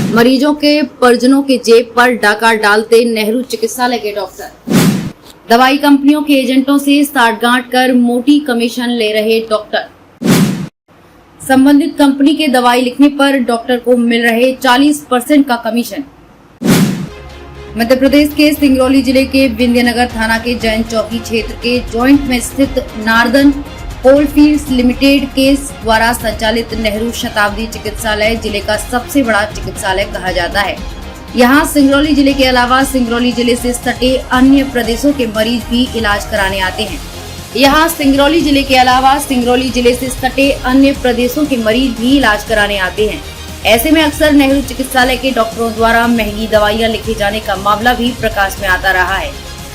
मरीजों के परिजनों के जेब पर डाका डालते नेहरू चिकित्सालय के डॉक्टर। दवाई कंपनियों के एजेंटों से साठगांठ कर मोटी कमीशन ले रहे डॉक्टर। संबंधित कंपनी के दवाई लिखने पर डॉक्टर को मिल रहे 40% का कमीशन। मध्य प्रदेश के सिंगरौली जिले के विंध्यनगर थाना के जैन चौकी क्षेत्र के जॉइंट में स्थित नार्दन कोलफील्ड्स लिमिटेड के द्वारा संचालित नेहरू शताब्दी चिकित्सालय जिले का सबसे बड़ा चिकित्सालय कहा जाता है। यहाँ सिंगरौली जिले के अलावा सिंगरौली जिले से सटे अन्य प्रदेशों के मरीज भी इलाज कराने आते हैं। यहाँ सिंगरौली जिले के अलावा सिंगरौली जिले से सटे अन्य प्रदेशों के मरीज भी इलाज कराने आते हैं। ऐसे में अक्सर नेहरू चिकित्सालय के डॉक्टरों द्वारा महंगी दवाइयाँ लिखे जाने का मामला भी प्रकाश में आता रहा है।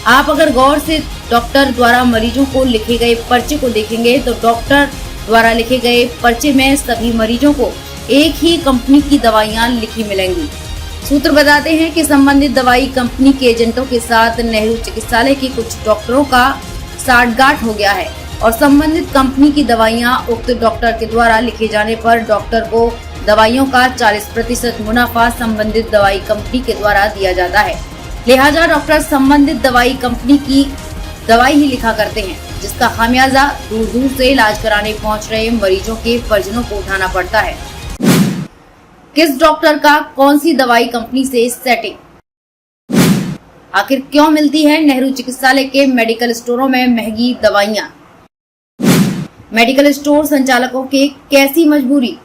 आप अगर गौर से डॉक्टर द्वारा मरीजों को लिखे गए पर्चे को देखेंगे तो डॉक्टर द्वारा लिखे गए पर्चे में सभी मरीजों को एक ही कंपनी की दवाइयाँ लिखी मिलेंगी। सूत्र बताते हैं कि संबंधित दवाई कंपनी के एजेंटों के साथ नेहरू चिकित्सालय के कुछ डॉक्टरों का साठगांठ हो गया है और संबंधित कंपनी की दवाइयां उक्त डॉक्टर के द्वारा लिखे जाने पर डॉक्टर को दवाइयों का 40% मुनाफा संबंधित दवाई कंपनी के द्वारा दिया जाता है। लिहाजा डॉक्टर संबंधित दवाई कंपनी की दवाई ही लिखा करते हैं, जिसका खामियाजा दूर दूर से इलाज कराने पहुंच रहे मरीजों के परिजनों को उठाना पड़ता है। किस डॉक्टर का कौन सी दवाई कंपनी से सेटिंग? आखिर क्यों मिलती है नेहरू चिकित्सालय के मेडिकल स्टोरों में महंगी दवाइयां? मेडिकल स्टोर संचालकों के कैसी मजबूरी?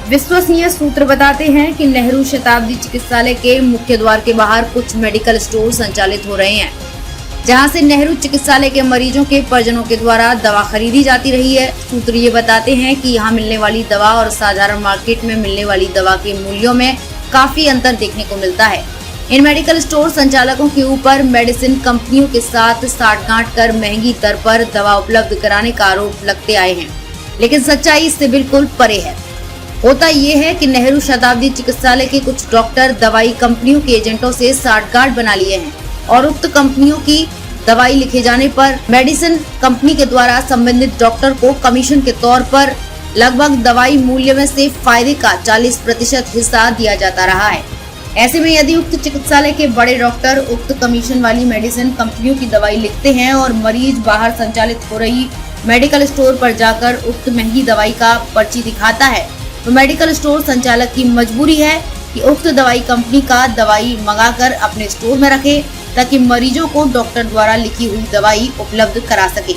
विश्वसनीय सूत्र बताते हैं कि नेहरू शताब्दी चिकित्सालय के मुख्य द्वार के बाहर कुछ मेडिकल स्टोर संचालित हो रहे हैं, जहां से नेहरू चिकित्सालय के मरीजों के परिजनों के द्वारा दवा खरीदी जाती रही है। सूत्र ये बताते हैं कि यहाँ मिलने वाली दवा और साधारण मार्केट में मिलने वाली दवा के मूल्यों में काफी अंतर देखने को मिलता है। इन मेडिकल स्टोर संचालकों के ऊपर मेडिसिन कंपनियों के साथ साठगांठ कर महंगी दर पर दवा उपलब्ध कराने का आरोप लगते आए हैं, लेकिन सच्चाई इससे बिल्कुल परे है। होता ये है कि नेहरू शताब्दी चिकित्सालय के कुछ डॉक्टर दवाई कंपनियों के एजेंटों से साठगांठ बना लिए हैं और उक्त कंपनियों की दवाई लिखे जाने पर मेडिसिन कंपनी के द्वारा संबंधित डॉक्टर को कमीशन के तौर पर लगभग दवाई मूल्य में से फायदे का 40% हिस्सा दिया जाता रहा है। ऐसे में यदि उक्त चिकित्सालय के बड़े डॉक्टर उक्त कमीशन वाली मेडिसिन कंपनियों की दवाई लिखते हैं और मरीज बाहर संचालित हो रही मेडिकल स्टोर पर जाकर उक्त महंगी दवाई का पर्ची दिखाता है, तो मेडिकल स्टोर संचालक की मजबूरी है कि उक्त दवाई कंपनी का दवाई मंगाकर अपने स्टोर में रखे, ताकि मरीजों को डॉक्टर द्वारा लिखी हुई दवाई उपलब्ध करा सके।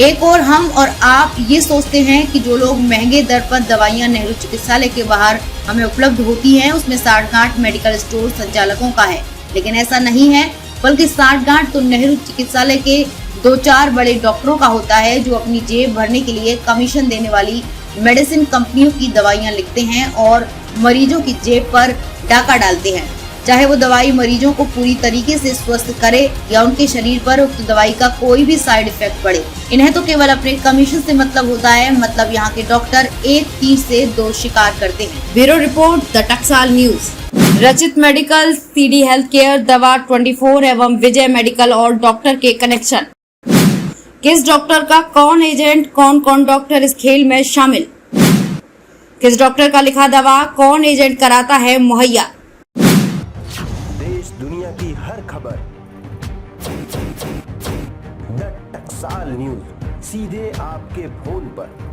एक और हम और आप ये सोचते हैं कि जो लोग महंगे दर पर दवाइयां नेहरू चिकित्सालय के बाहर हमें उपलब्ध होती हैं, उसमें साठगांठ मेडिकल स्टोर संचालकों का है, लेकिन ऐसा नहीं है, बल्कि साठगांठ तो नेहरू चिकित्सालय के 2-4 बड़े डॉक्टरों का होता है, जो अपनी जेब भरने के लिए कमीशन देने वाली मेडिसिन कंपनियों की दवाइयां लिखते हैं और मरीजों की जेब पर डाका डालते हैं, चाहे वो दवाई मरीजों को पूरी तरीके से स्वस्थ करे या उनके शरीर पर उक्त दवाई का कोई भी साइड इफेक्ट पड़े। इन्हें तो केवल अपने कमीशन से मतलब होता है, मतलब यहाँ के डॉक्टर एक तीर से 2 शिकार करते हैं। ब्यूरो रिपोर्ट, द टकसाल न्यूज। रचित मेडिकल, सीडी हेल्थ केयर, दवा 24 एवं विजय मेडिकल और डॉक्टर के कनेक्शन। किस डॉक्टर का कौन एजेंट, कौन कौन डॉक्टर इस खेल में शामिल? किस डॉक्टर का लिखा दवा कौन एजेंट कराता है मुहैया? देश दुनिया की हर खबर द टकसाल न्यूज सीधे आपके फोन पर।